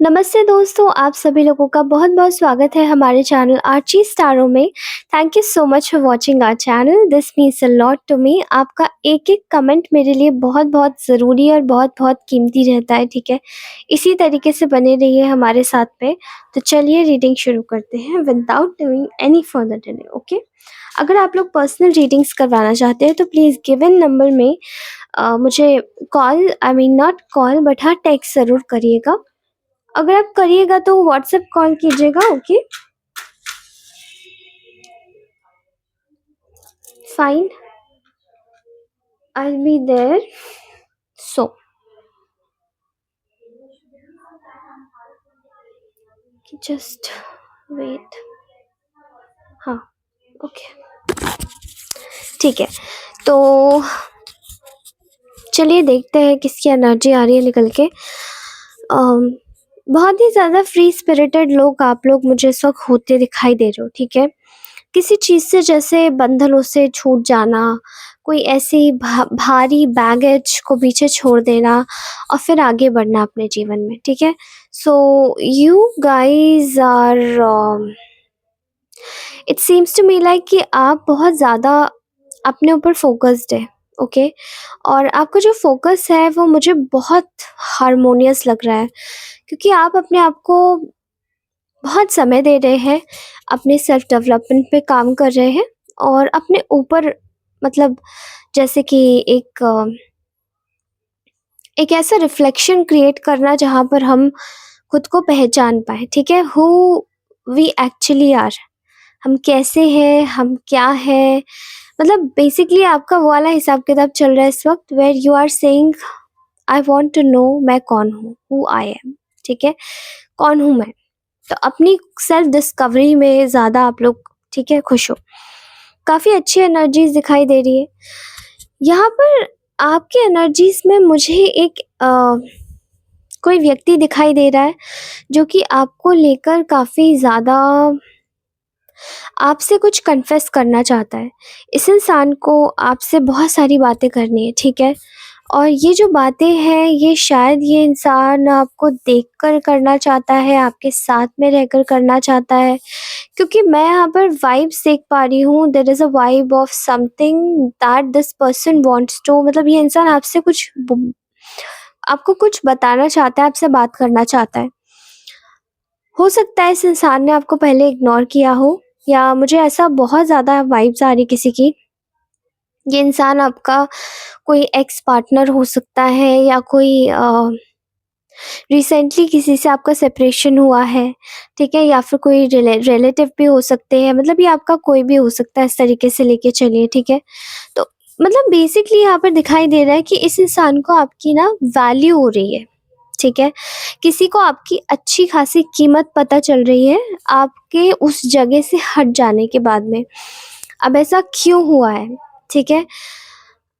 नमस्ते दोस्तों, आप सभी लोगों का बहुत-बहुत स्वागत है हमारे चैनल आर्ची स्टारों में। Thank you so much for watching our channel, this means a lot to me. आपका एक-एक कमेंट मेरे लिए बहुत-बहुत ज़रूरी और बहुत-बहुत कीमती रहता है, ठीक है? इसी तरीके से बने रहिए हमारे साथ में। तो चलिए रीडिंग शुरू करते हैं without doing any further delay, okay? अगर आप लोग पर्सनल रीडिंग्स करवाना चाहते हैं तो प्लीज़ गिवन नंबर में मुझे call I mean not call but हाँ टेक्स्ट ज़रूर करिएगा। अगर आप करिएगा तो व्हाट्सएप कॉल कीजिएगा, okay? Fine, I will be there. So just wait. हाँ, ओके, ठीक है। तो चलिए देखते हैं किसकी एनर्जी आ रही है निकल के। बहुत ही ज़्यादा फ्री स्पिरिटेड लोग आप लोग मुझे इस वक्त होते दिखाई दे रहे हो, ठीक है? किसी चीज़ से जैसे बंधनों से छूट जाना, कोई ऐसी भारी बैगेज को पीछे छोड़ देना और फिर आगे बढ़ना अपने जीवन में, ठीक है? So you guys are it seems to me like कि आप बहुत ज़्यादा अपने ऊपर फ़ोकस्ड है, ओके? और आपका जो फ़ोकस है वो मुझे बहुत हार्मोनियस लग रहा है, क्योंकि आप अपने आप को बहुत समय दे रहे हैं, अपने सेल्फ डेवलपमेंट पे काम कर रहे हैं और अपने ऊपर मतलब जैसे कि एक ऐसा रिफ्लेक्शन क्रिएट करना जहाँ पर हम खुद को पहचान पाएँ, ठीक है? हू वी एक्चुअली आर, हम कैसे हैं, हम क्या हैं, मतलब बेसिकली आपका वो वाला हिसाब-किताब चल रहा है इस वक़्त where you are saying I want to know मैं कौन हूँ, हू आई एम, ठीक है? कौन हूँ मैं? तो अपनी सेल्फ डिस्कवरी में ज़्यादा आप लोग, ठीक है, खुश हो। काफ़ी अच्छी एनर्जीज़ दिखाई दे रही है। यहाँ पर आपकी एनर्जीज़ में मुझे एक कोई व्यक्ति दिखाई दे रहा है, जो कि आपको लेकर काफ़ी ज़्यादा आपसे कुछ कन्फेस करना चाहता है। इस इंसान को आपसे बहुत सारी बातें करनी है, ठीक है? और ये जो बातें हैं, ये शायद ये इंसान आपको देखकर करना चाहता है, आपके साथ में रहकर करना चाहता है, क्योंकि मैं यहाँ पर वाइब्स देख पा रही हूँ। There is a vibe of something that this person wants to, मतलब ये इंसान आपसे कुछ आपको कुछ बताना चाहता है, आपसे बात करना चाहता है। हो सकता है इस इंसान ने आपको पहले इग्नोर किया हो, या मुझे ऐसा बहुत ज़्यादा वाइब्स आ रही किसी की। ये इंसान आपका कोई एक्स पार्टनर हो सकता है, या कोई रिसेंटली किसी से आपका सेपरेशन हुआ है, ठीक है? या फिर कोई रिलेटिव भी हो सकते हैं, मतलब ये आपका कोई भी हो सकता है, इस तरीके से लेके चलिए, ठीक है? तो मतलब बेसिकली यहाँ पर दिखाई दे रहा है कि इस इंसान को आपकी ना वैल्यू हो रही है, ठीक है? किसी को आपकी अच्छी खासी कीमत पता चल रही है, आपके उस जगह से हट जाने के बाद में। अब ऐसा क्यों हुआ है, ठीक है?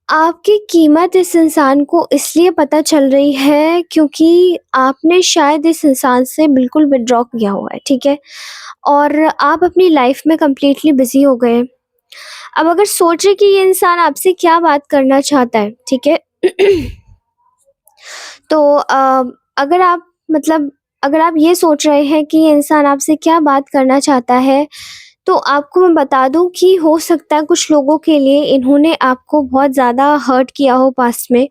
आपकी कीमत इस इंसान को इसलिए पता चल रही है क्योंकि आपने शायद इस इंसान से बिल्कुल विथड्रॉ किया हुआ है, ठीक है? और आप अपनी लाइफ में कंप्लीटली बिज़ी हो गए। अब अगर सोचिए कि ये इंसान आपसे क्या बात करना चाहता है, ठीक है? तो अगर आप मतलब अगर आप ये सोच रहे हैं कि ये इंसान आपसे क्या बात करना चाहता है, तो आपको मैं बता दूँ कि हो सकता है कुछ लोगों के लिए इन्होंने आपको बहुत ज़्यादा हर्ट किया हो पास्ट में,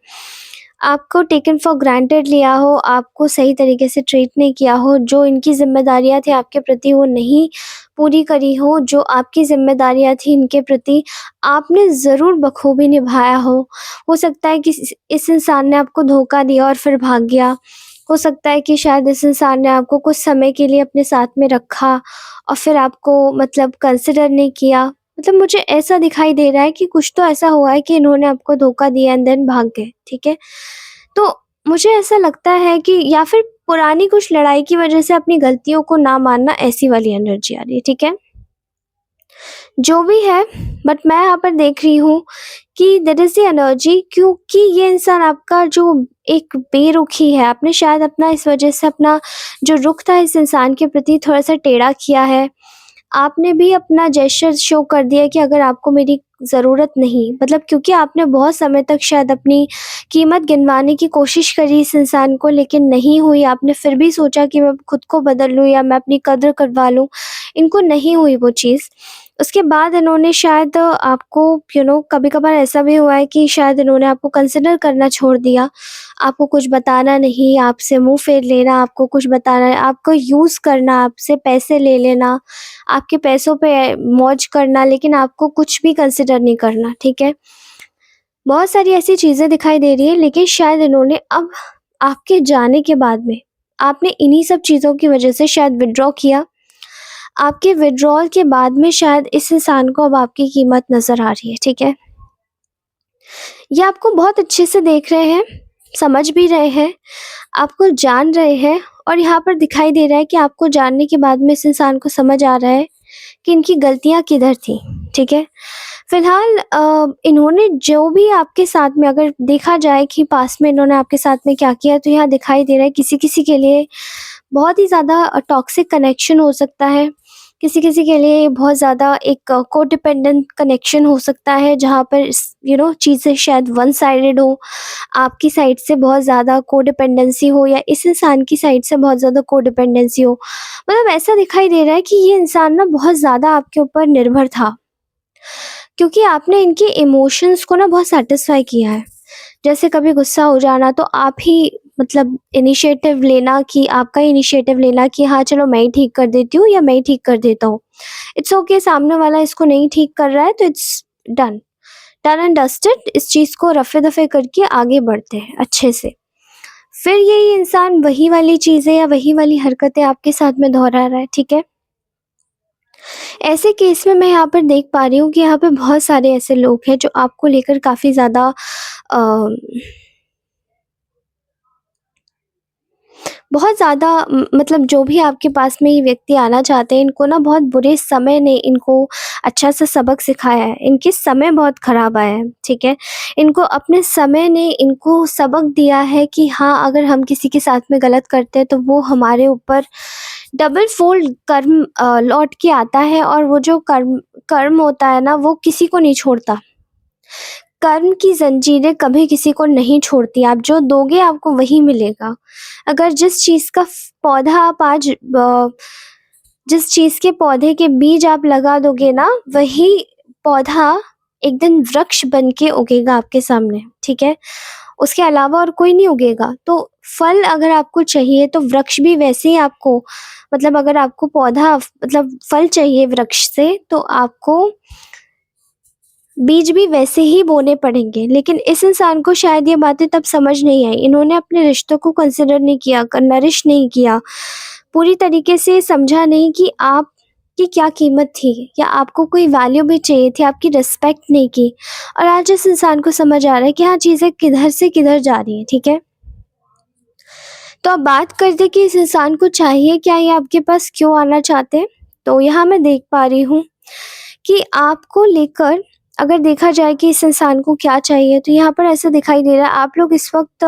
आपको टेकन फॉर ग्रांटेड लिया हो, आपको सही तरीके से ट्रीट नहीं किया हो, जो इनकी ज़िम्मेदारियाँ थी आपके प्रति वो नहीं पूरी करी हो, जो आपकी ज़िम्मेदारियाँ थी इनके प्रति आपने ज़रूर बखूबी निभाया हो। हो सकता है कि इस इंसान ने आपको धोखा दिया और फिर भाग गया। हो सकता है कि शायद इस इंसान ने आपको कुछ समय के लिए अपने साथ में रखा और फिर आपको मतलब कंसिडर नहीं किया। मतलब मुझे ऐसा दिखाई दे रहा है कि कुछ तो ऐसा हुआ है कि इन्होंने आपको धोखा दिया एंड देन भाग गए, ठीक है? तो मुझे ऐसा लगता है कि या फिर पुरानी कुछ लड़ाई की वजह से अपनी गलतियों को ना मानना, ऐसी वाली एनर्जी आ रही है, ठीक है? जो भी है, बट मैं यहाँ पर देख रही हूँ कि देयर इज़ द एनर्जी, क्योंकि ये इंसान आपका जो एक बेरुखी है, आपने शायद अपना इस वजह से अपना जो रुख था इस इंसान के प्रति थोड़ा-सा टेढ़ा किया है। आपने भी अपना जेस्चर शो कर दिया कि अगर आपको मेरी ज़रूरत नहीं, मतलब क्योंकि आपने बहुत समय तक शायद अपनी कीमत गिनवाने की कोशिश करी इस इंसान को, लेकिन नहीं हुई। आपने फिर भी सोचा कि मैं खुद को बदल लूँ या मैं अपनी कद्र करवा लूँ, इनको नहीं हुई वो चीज़। उसके बाद इन्होंने शायद आपको कभी-कभार ऐसा भी हुआ है कि शायद इन्होंने आपको कंसिडर करना छोड़ दिया। आपको कुछ बताना नहीं, आपसे मुँह फेर लेना, आपको कुछ बताना, आपको यूज़ करना, आपसे पैसे ले लेना, आपके पैसों पे मौज करना, लेकिन आपको कुछ भी कंसिडर नहीं करना, ठीक है? बहुत सारी ऐसी चीज़ें दिखाई दे रही हैं, लेकिन शायद इन्होंने अब आपके जाने के बाद में, आपने इन्हीं सब चीज़ों की वजह से शायद विथड्रॉ किया। आपके विथड्रॉल के बाद में शायद इस इंसान को अब आपकी कीमत नज़र आ रही है, ठीक है? ये आपको बहुत अच्छे से देख रहे हैं, समझ भी रहे हैं, आपको जान रहे हैं, और यहाँ पर दिखाई दे रहा है कि आपको जानने के बाद में इस इंसान को समझ आ रहा है कि इनकी गलतियाँ किधर थी, ठीक है? फिलहाल इन्होंने जो भी आपके साथ में, अगर देखा जाए कि पास्ट में इन्होंने आपके साथ में क्या किया, तो यहाँ दिखाई दे रहा है किसी-किसी के लिए बहुत ही ज़्यादा टॉक्सिक कनेक्शन हो सकता है। किसी-किसी के लिए बहुत ज़्यादा एक कोडिपेंडेंट कनेक्शन हो सकता है, जहाँ पर चीज़ें शायद वन साइडेड हो। आपकी साइड से बहुत ज़्यादा कोडिपेंडेंसी हो या इस इंसान की साइड से बहुत ज़्यादा कोडिपेंडेंसी हो। मतलब ऐसा दिखाई दे रहा है कि ये इंसान ना बहुत ज़्यादा आपके ऊपर निर्भर था, क्योंकि आपने इनके इमोशंस को ना बहुत सैटिस्फाई किया है। जैसे कभी गुस्सा हो जाना, तो आप ही मतलब इनिशिएटिव लेना, कि आपका इनिशिएटिव लेना कि हाँ चलो मैं ही ठीक कर देती हूँ या मैं ही ठीक कर देता हूँ। इट्स ओके, सामने वाला इसको नहीं ठीक कर रहा है तो it's done, done and dusted. इस चीज़ को रफ़े-दफ़े करके आगे बढ़ते हैं अच्छे से। फिर यही इंसान वही वाली चीज़ें या वही वाली हरकतें आपके साथ में दोहरा रहा है, ठीक है? ऐसे केस में मैं यहाँ पर देख पा रही हूँ कि यहाँ पे बहुत सारे ऐसे लोग हैं जो आपको लेकर काफ़ी ज़्यादा अ, बहुत ज़्यादा मतलब जो भी आपके पास में ये व्यक्ति आना चाहते हैं, इनको ना बहुत बुरे समय ने इनको अच्छा सा सबक सिखाया है। इनके समय बहुत ख़राब आया है, ठीक है? इनको अपने समय ने इनको सबक दिया है कि हाँ, अगर हम किसी के साथ में गलत करते हैं तो वो हमारे ऊपर डबल फ़ोल्ड कर्म लौट के आता है, और वो जो कर्म कर्म होता है ना, वो किसी को नहीं छोड़ता। कर्म की ज़ंजीरें कभी किसी को नहीं छोड़ती, आप जो दोगे आपको वही मिलेगा। अगर जिस चीज़ का पौधा आप आज जिस चीज़ के पौधे के बीज आप लगा दोगे ना, वही पौधा एक दिन वृक्ष बन के उगेगा आपके सामने, ठीक है? उसके अलावा और कोई नहीं उगेगा। तो फल अगर आपको चाहिए तो वृक्ष भी वैसे ही आपको, मतलब अगर आपको पौधा मतलब फल चाहिए वृक्ष से, तो आपको बीज भी वैसे ही बोने पड़ेंगे। लेकिन इस इंसान को शायद ये बातें तब समझ नहीं आई। इन्होंने अपने रिश्तों को कंसिडर नहीं किया, नरिश नहीं किया, पूरी तरीके से समझा नहीं कि आपकी क्या कीमत थी, या आपको कोई वैल्यू भी चाहिए थी, आपकी रिस्पेक्ट नहीं की। और आज इस इंसान को समझ आ रहा है कि हाँ, चीज़ें किधर से किधर जा रही हैं, ठीक है? तो अब बात करते हैं कि इस इंसान को चाहिए क्या, ये आपके पास क्यों आना चाहते हैं? तो यहाँ मैं देख पा रही हूँ कि आपको लेकर, अगर देखा जाए कि इस इंसान को क्या चाहिए, तो यहाँ पर ऐसा दिखाई दे रहा है आप लोग इस वक़्त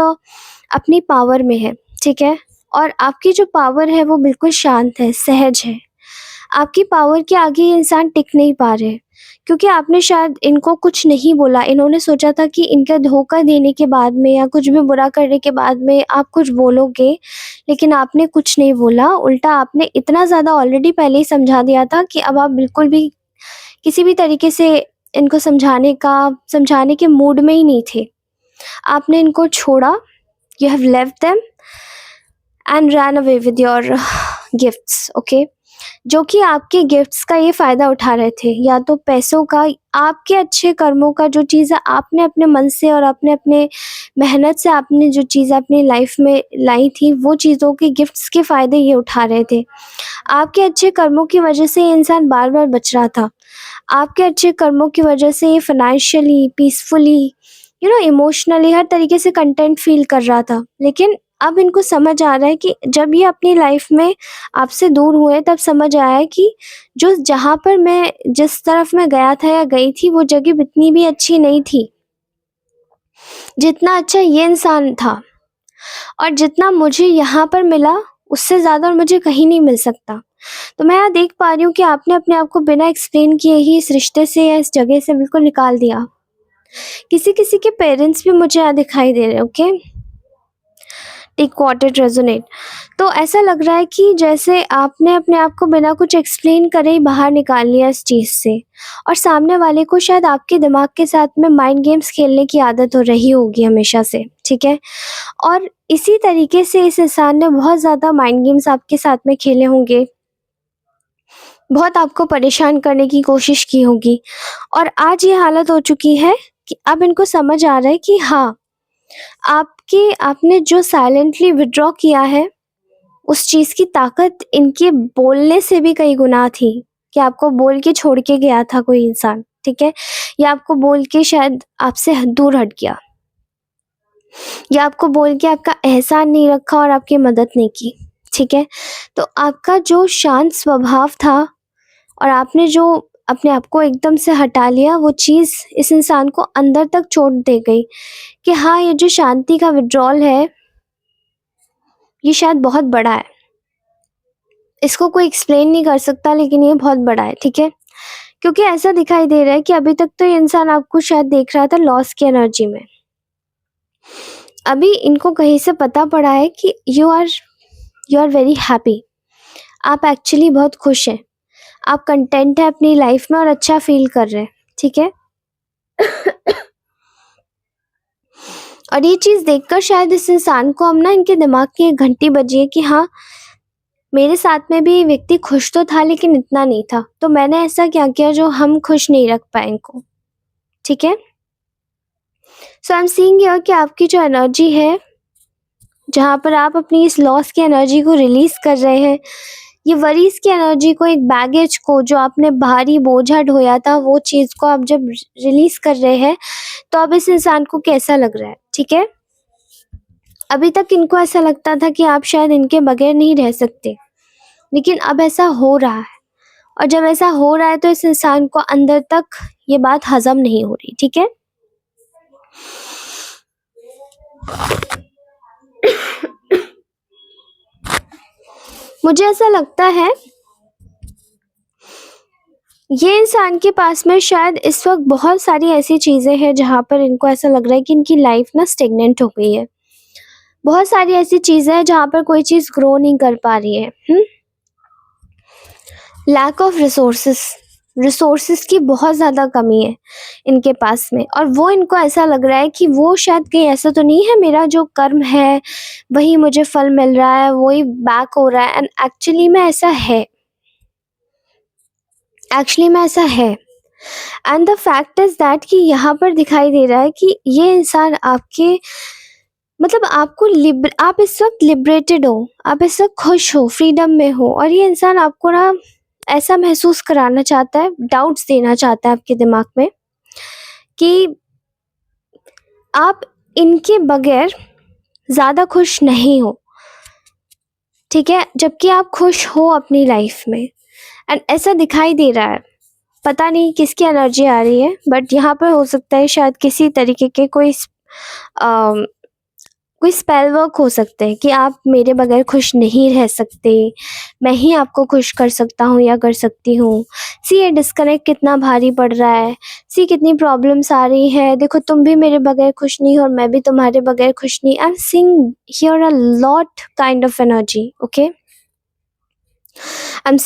अपनी पावर में हैं, ठीक है? और आपकी जो पावर है वो बिल्कुल शांत है, सहज है। आपकी पावर के आगे ये इंसान टिक नहीं पा रहे, क्योंकि आपने शायद इनको कुछ नहीं बोला। इन्होंने सोचा था कि इनका धोखा देने के बाद में या कुछ भी बुरा करने के बाद में आप कुछ बोलोगे, लेकिन आपने कुछ नहीं बोला। उल्टा आपने इतना ज़्यादा ऑलरेडी पहले ही समझा दिया था कि अब आप बिल्कुल भी किसी भी तरीके से इनको समझाने के मूड में ही नहीं थे। आपने इनको छोड़ा, you have left them and ran away with your gifts, okay? जो कि आपके गिफ्ट्स का ये फ़ायदा उठा रहे थे, या तो पैसों का, आपके अच्छे कर्मों का, जो चीज़ें आपने अपने मन से और अपने अपने मेहनत से आपने जो चीज़ें अपनी लाइफ में लाई थी, वो चीज़ों के गिफ्ट्स के फ़ायदे ये उठा रहे थे। आपके अच्छे कर्मों की वजह से ये इंसान बार-बार बच रहा था। आपके अच्छे कर्मों की वजह से ये फाइनेंशियली, पीसफुली, इमोशनली हर तरीके से कंटेंट फ़ील कर रहा था। लेकिन अब इनको समझ आ रहा है कि जब ये अपनी लाइफ में आपसे दूर हुए, तब समझ आया है कि जहाँ पर मैं, जिस तरफ मैं गया था या गई थी, वो जगह इतनी भी अच्छी नहीं थी, जितना अच्छा ये इंसान था। और जितना मुझे यहाँ पर मिला, उससे ज़्यादा और मुझे कहीं नहीं मिल सकता। तो मैं यहाँ देख पा रही हूँ कि आपने अपने आप को बिना एक्सप्लेन किए ही इस रिश्ते से या इस जगह से बिल्कुल निकाल दिया। किसी-किसी के पेरेंट्स भी मुझे यहाँ दिखाई दे रहे हैं, okay? Take what it resonate. तो ऐसा लग रहा है कि जैसे आपने अपने आप को बिना कुछ एक्सप्लेन करे ही बाहर निकाल लिया इस चीज़ से, और सामने वाले को शायद आपके दिमाग के साथ में माइंड गेम्स खेलने की आदत हो रही होगी हमेशा से, ठीक है? और इसी तरीके से इस इंसान ने बहुत ज़्यादा माइंड गेम्स आपके साथ में खेले होंगे, बहुत आपको परेशान करने की कोशिश की होगी, और आज ये हालत हो चुकी है कि अब इनको समझ आ रहा है कि हाँ, आपने जो साइलेंटली विथड्रॉ किया है, उस चीज़ की ताकत इनके बोलने से भी कई गुना थी, कि आपको बोल के छोड़ के गया था कोई इंसान, ठीक है? या आपको बोल के शायद आपसे दूर हट गया, या आपको बोल के आपका एहसान नहीं रखा और आपकी मदद नहीं की, ठीक है? तो आपका जो शांत स्वभाव था और आपने जो अपने आप को एकदम से हटा लिया, वो चीज़ इस इंसान को अंदर तक चोट दे गई कि हाँ, ये जो शांति का विथड्रॉल है, ये शायद बहुत बड़ा है। इसको कोई एक्सप्लेन नहीं कर सकता, लेकिन ये बहुत बड़ा है, ठीक है? क्योंकि ऐसा दिखाई दे रहा है कि अभी तक तो ये इंसान आपको शायद देख रहा था लॉस की एनर्जी में। अभी इनको कहीं से पता पड़ा है कि यू आर वेरी हैप्पी। आप एक्चुअली बहुत खुश हैं। आप कंटेंट है अपनी लाइफ में और अच्छा फ़ील कर रहे हैं, ठीक है? और ये चीज़ देखकर शायद इस इंसान को अब ना इनके दिमाग की एक घंटी बजी है कि हाँ, मेरे साथ में भी ये व्यक्ति खुश तो था, लेकिन इतना नहीं था। तो मैंने ऐसा क्या किया जो हम खुश नहीं रख पाए इनको, ठीक है? सो आई एम सीइंग हियर कि आपकी जो एनर्जी है, जहाँ पर आप अपनी इस लॉस की एनर्जी को रिलीज़ कर रहे हैं, ये वरीज़ की एनर्जी को, एक बैगेज को, जो आपने भारी बोझा ढोया था, वो चीज़ को आप जब रिलीज़ कर रहे हैं, तो अब इस इंसान को कैसा लग रहा है, ठीक है? अभी तक इनको ऐसा लगता था कि आप शायद इनके बगैर नहीं रह सकते, लेकिन अब ऐसा हो रहा है, और जब ऐसा हो रहा है तो इस इंसान को अंदर तक ये बात हज़म नहीं हो रही, ठीक है? मुझे ऐसा लगता है ये इंसान के पास में शायद इस वक़्त बहुत सारी ऐसी चीज़ें हैं जहाँ पर इनको ऐसा लग रहा है कि इनकी लाइफ़ ना स्टैग्नेंट हो गई है। बहुत सारी ऐसी चीज़ें हैं जहाँ पर कोई चीज़ ग्रो नहीं कर पा रही है। लैक ऑफ रिसोर्सेस की बहुत ज़्यादा कमी है इनके पास में, और वो इनको ऐसा लग रहा है कि वो शायद कहीं ऐसा तो नहीं है, मेरा जो कर्म है वही मुझे फल मिल रहा है, वही बैक हो रहा है, एंड एक्चुअली में ऐसा है। And the fact is that कि यहाँ पर दिखाई दे रहा है कि ये इंसान आपके, मतलब आप इस वक़्त लिबरेटेड हो, आप इस वक़्त खुश हो, फ्रीडम में हो, और ये इंसान आपको ना ऐसा महसूस कराना चाहता है, डाउट्स देना चाहता है आपके दिमाग में कि आप इनके बगैर ज़्यादा खुश नहीं हो, ठीक है? जबकि आप खुश हो अपनी लाइफ में, एंड ऐसा दिखाई दे रहा है। पता नहीं किसकी एनर्जी आ रही है, बट यहाँ पर हो सकता है शायद किसी तरीके के कोई स्पेल वर्क हो सकते हैं कि आप मेरे बगैर खुश नहीं रह सकते, मैं ही आपको खुश कर सकता हूँ या कर सकती हूँ। सी ये डिस्कनेक्ट कितना भारी पड़ रहा है, सी कितनी प्रॉब्लम्स आ रही है, देखो तुम भी मेरे बगैर खुश नहीं और मैं भी तुम्हारे बगैर खुश नहीं। I am seeing here a lot kind of energy, okay? I am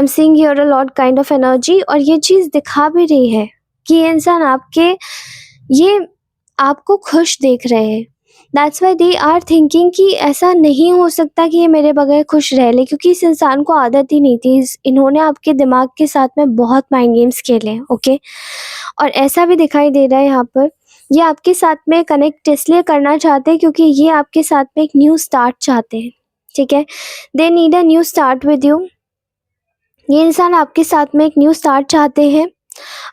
seeing here a lot kind of energy, और ये चीज़ दिखा भी रही है कि ये इंसान ये आपको खुश देख रहे हैं। That's why they are thinking कि ऐसा नहीं हो सकता कि ये मेरे बगैर खुश रह ले, क्योंकि इस इंसान को आदत ही नहीं थी। इन्होंने आपके दिमाग के साथ में बहुत माइंड गेम्स खेले हैं, ओके? और ऐसा भी दिखाई दे रहा है यहाँ पर, ये आपके साथ में कनेक्ट इसलिए करना चाहते हैं क्योंकि ये आपके साथ में एक न्यू स्टार्ट चाहते हैं, ठीक है? They need a new start with you. ये इंसान आपके साथ में एक न्यू स्टार्ट चाहते हैं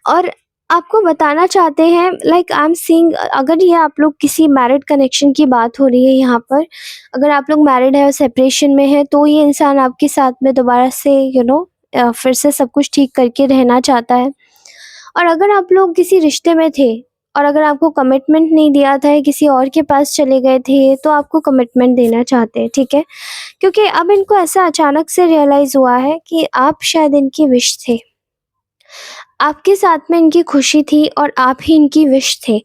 और आपको बताना चाहते हैं, लाइक आई एम सीइंग, अगर ये आप लोग किसी मैरिड कनेक्शन की बात हो रही है यहाँ पर, अगर आप लोग मैरिड है और सेपरेशन में है, तो ये इंसान आपके साथ में दोबारा से फिर से सब कुछ ठीक करके रहना चाहता है। और अगर आप लोग किसी रिश्ते में थे और अगर आपको कमिटमेंट नहीं दिया था, किसी और के पास चले गए थे, तो आपको कमिटमेंट देना चाहते हैं, ठीक है? क्योंकि अब इनको ऐसा अचानक से रियलाइज़ हुआ है कि आप शायद इनकी विश थे। आपके साथ में इनकी खुशी थी और आप ही इनकी विश थे।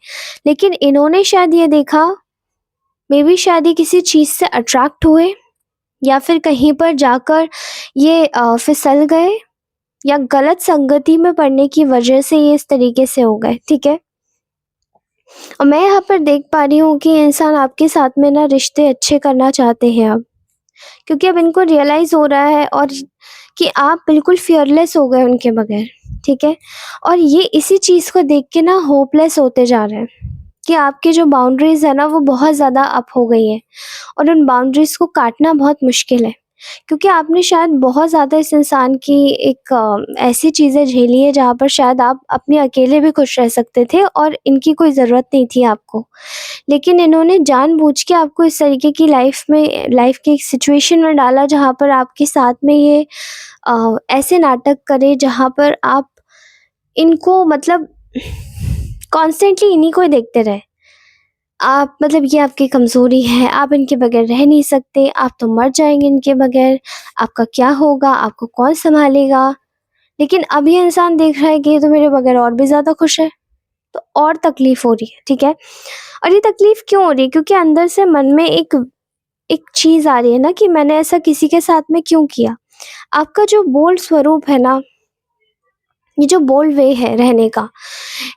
लेकिन इन्होंने शायद ये देखा, मेबी शायद ये किसी चीज़ से अट्रैक्ट हुए या फिर कहीं पर जाकर ये फिसल गए या गलत संगति में पड़ने की वजह से ये इस तरीके से हो गए, ठीक है? और मैं यहाँ पर देख पा रही हूँ कि इंसान आपके साथ में ना रिश्ते अच्छे करना चाहते हैं अब, क्योंकि अब इनको रियलाइज़ हो रहा है और कि आप बिल्कुल फ़ियरलेस हो गए उनके बगैर, ठीक है? और ये इसी चीज़ को देख के ना होपलेस होते जा रहे हैं कि आपकी जो बाउंड्रीज़ है ना वो बहुत ज़्यादा अप हो गई हैं और उन बाउंड्रीज़ को काटना बहुत मुश्किल है। क्योंकि आपने शायद बहुत ज़्यादा इस इंसान की एक ऐसी चीज़ें झेली है जहाँ पर शायद आप अपने अकेले भी खुश रह सकते थे और इनकी कोई ज़रूरत नहीं थी आपको। लेकिन इन्होंने जानबूझ के आपको इस तरीके की लाइफ़ की एक सिचुएशन में डाला जहाँ पर आपके साथ में ये ऐसे नाटक करे जहाँ पर आप इनको मतलब कॉन्स्टेंटली इन्हीं को ही देखते रहे। आप मतलब ये आपकी कमज़ोरी है, आप इनके बगैर रह नहीं सकते, आप तो मर जाएँगे इनके बगैर, आपका क्या होगा, आपको कौन सँभालेगा? लेकिन अब ये इंसान देख रहा है कि ये तो मेरे बगैर और भी ज़्यादा खुश है, तो और तकलीफ़ हो रही है, ठीक है? और ये तकलीफ़ क्यों हो रही है? क्योंकि अंदर से मन में एक एक चीज़ आ रही है ना कि मैंने ऐसा किसी के साथ में क्यों किया? आपका जो बोल्ड स्वरूप है ना, ये जो बोल्ड वे है रहने का,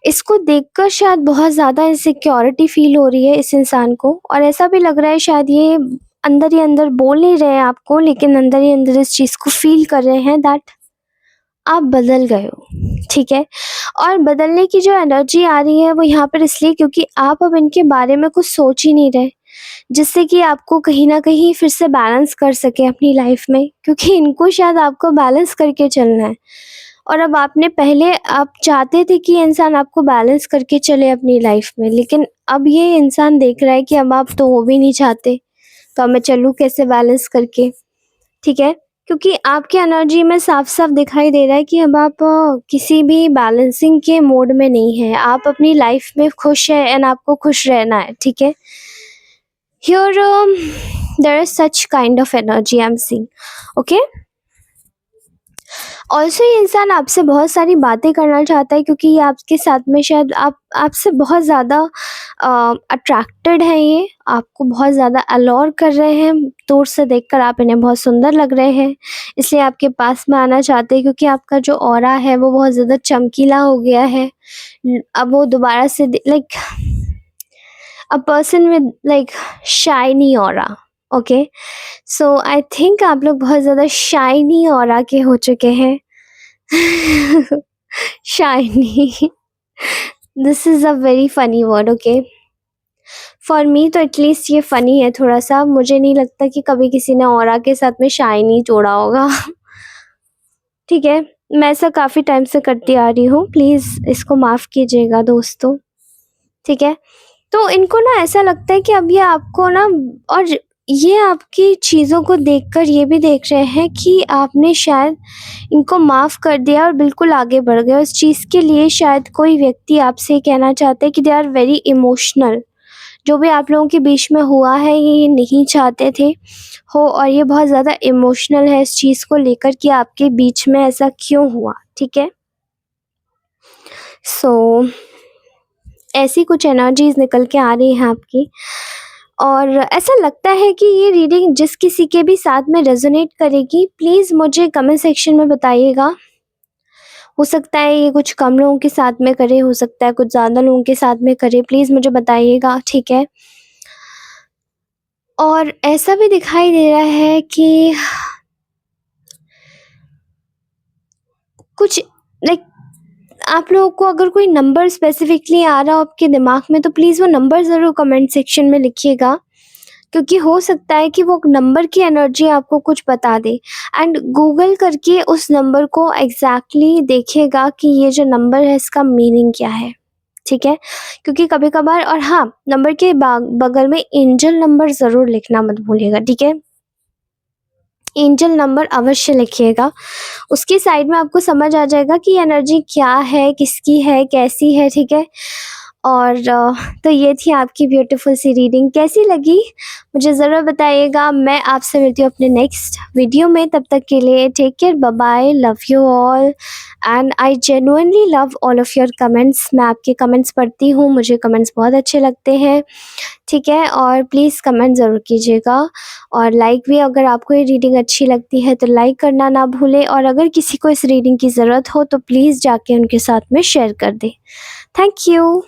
इसको देखकर शायद बहुत ज़्यादा इनसिक्योरिटी फ़ील हो रही है इस इंसान को और ऐसा भी लग रहा है शायद ये अंदर ही अंदर बोल नहीं रहे हैं आपको, लेकिन अंदर ही अंदर इस चीज़ को फ़ील कर रहे हैं दैट आप बदल गए हो, ठीक है? और बदलने की जो एनर्जी आ रही है वो यहाँ पर इसलिए क्योंकि आप अब इनके बारे में कुछ सोच ही नहीं रहे, जिससे कि आपको कहीं न कहीं फिर से बैलेंस कर सकें अपनी लाइफ़ में, क्योंकि इनको शायद आपको बैलेंस करके चलना है। और अब आपने पहले आप चाहते थे कि ये इंसान आपको बैलेंस करके चले अपनी लाइफ़ में, लेकिन अब ये इंसान देख रहा है कि अब आप तो वो भी नहीं चाहते, तो अब मैं चलूँ कैसे बैलेंस करके, ठीक है? क्योंकि आपकी एनर्जी में साफ-साफ दिखाई दे रहा है कि अब आप किसी भी बैलेंसिंग के मोड में नहीं हैं, आप अपनी लाइफ़ में खुश हैं एंड आपको खुश रहना है, ठीक है? Here, there is such kind of energy I'm seeing, okay? Also ये इंसान आपसे बहुत सारी बातें करना चाहता है क्योंकि ये आपके साथ में शायद आपसे बहुत ज़्यादा अट्रैक्टेड हैं ये, आपको बहुत अलोर अलोर कर रहे हैं, दूर से देखकर आप इन्हें बहुत सुंदर लग रहे हैं, इसलिए आपके पास में आना चाहते हैं क्योंकि आपका जो ऑरा है वो बहुत ज़्यादा चमकीला हो गया है। अब वो दोबारा से like a person with like shiny aura, okay? So I think आप लोग बहुत ज़्यादा शाइनी ऑरा के हो चुके हैं। Shiny, this is a very funny word, okay? For me तो एटलीस्ट ये फ़नी है थोड़ा-सा, मुझे नहीं लगता कि कभी किसी ने ऑरा के साथ में शाइनी जोड़ा होगा। ठीक है, मैं ऐसा काफ़ी टाइम से करती आ रही हूँ, प्लीज़ इसको माफ़ कीजिएगा दोस्तों, ठीक है? तो इनको ना ऐसा लगता है कि अब ये आपको ना और ये आपकी चीज़ों को देखकर ये भी देख रहे हैं कि आपने शायद इनको माफ़ कर दिया और बिल्कुल आगे बढ़ गए। उस चीज़ के लिए शायद कोई व्यक्ति आपसे कहना चाहते हैं कि दे आर वेरी इमोशनल। जो भी आप लोगों के बीच में हुआ है ये नहीं चाहते थे हो और ये बहुत ज़्यादा इमोशनल है इस चीज़ को लेकर कि आपके बीच में ऐसा क्यों हुआ, ठीक है? सो ऐसी कुछ एनर्जीज़ निकल के आ रही हैं आपकी और ऐसा लगता है कि ये रीडिंग जिस किसी के भी साथ में रेज़ोनेट करेगी, प्लीज़ मुझे कमेंट सेक्शन में बताइएगा। हो सकता है ये कुछ कम लोगों के साथ में करे, हो सकता है कुछ ज़्यादा लोगों के साथ में करे, प्लीज़ मुझे बताइएगा, ठीक है? और ऐसा भी दिखाई दे रहा है कि कुछ लाइक आप लोगों को अगर कोई नंबर स्पेसिफिकली आ रहा हो आपके दिमाग में तो प्लीज़ वो नंबर ज़रूर कमेंट सेक्शन में लिखिएगा, क्योंकि हो सकता है कि वो नंबर की एनर्जी आपको कुछ बता दे एंड गूगल करके उस नंबर को एग्जैक्टली देखिएगा कि ये जो नंबर है इसका मीनिंग क्या है, ठीक है? क्योंकि कभी-कभार और हाँ, नंबर के बगल में एंजल नंबर ज़रूर लिखना मत भूलिएगा, ठीक है? एंजल नंबर अवश्य लिखिएगा, उसकी साइड में आपको समझ आ जाएगा कि एनर्जी क्या है, किसकी है, कैसी है, ठीक है? और तो ये थी आपकी ब्यूटीफुल सी रीडिंग। कैसी लगी मुझे ज़रूर बताइएगा। मैं आपसे मिलती हूँ अपने नेक्स्ट वीडियो में। तब तक के लिए take care, bye bye, love you all and I genuinely love all of your comments. मैं आपके कमेंट्स पढ़ती हूँ, मुझे कमेंट्स बहुत अच्छे लगते हैं, ठीक है? और प्लीज़ कमेंट ज़रूर कीजिएगा और लाइक भी, अगर आपको ये रीडिंग अच्छी लगती है तो लाइक करना ना भूलें, और अगर किसी को इस रीडिंग की ज़रूरत हो तो प्लीज़ जाके उनके साथ में शेयर कर दें। Thank you.